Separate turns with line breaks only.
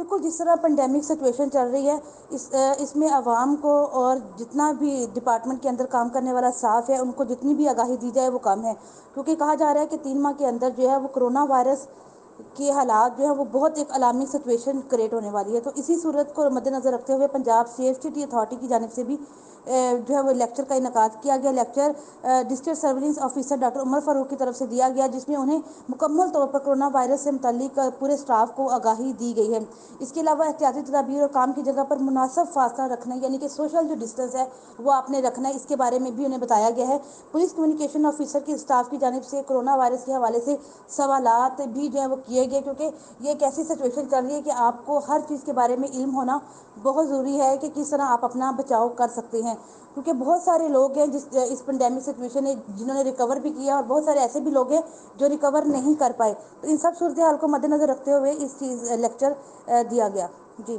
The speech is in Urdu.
بالکل جس طرح پینڈیمک سچویشن چل رہی ہے اس میں عوام کو اور جتنا بھی ڈپارٹمنٹ کے اندر کام کرنے والا اسٹاف ہے ان کو جتنی بھی آگاہی دی جائے وہ کم ہے، کیونکہ کہا جا رہا ہے کہ 3 ماہ کے اندر جو ہے وہ کرونا وائرس کے حالات جو ہے وہ بہت ایک علامی سچویشن کریٹ ہونے والی ہے۔ تو اسی صورت کو مد نظر رکھتے ہوئے پنجاب سیف سٹی اتھارٹی کی جانب سے بھی جو ہے وہ لیکچر کا انعقاد کیا گیا۔ Lecture district surveillance officer doctor Umar Farooq کی طرف سے دیا گیا، جس میں انہیں مکمل طور پر کرونا وائرس سے متعلق پورے اسٹاف کو آگاہی دی گئی ہے۔ اس کے علاوہ احتیاطی تدابیر اور کام کی جگہ پر مناسب فاصلہ رکھنا، یعنی کہ سوشل جو ڈسٹینس ہے وہ آپ نے رکھنا ہے، اس کے بارے میں بھی انہیں بتایا گیا ہے۔ پولیس کمیونیکیشن آفیسر کی اسٹاف کی جانب سے کرونا وائرس کے حوالے سے سوالات بھی جو ہے وہ کیے گئے، کیونکہ یہ ایک ایسی سچویشن چل رہی ہے کہ آپ کو ہر چیز کے بارے میں علم ہونا بہت ضروری ہے کہ کس طرح آپ اپنا بچاؤ کر سکتے ہیں، کیونکہ بہت سارے لوگ ہیں اس پینڈیمک سچویشن نے جنہوں نے ریکور بھی کیا، اور بہت سارے ایسے بھی لوگ ہیں جو ریکور نہیں کر پائے۔ تو ان سب صورتحال کو مد نظر رکھتے ہوئے اس چیز لیکچر دیا گیا۔ جی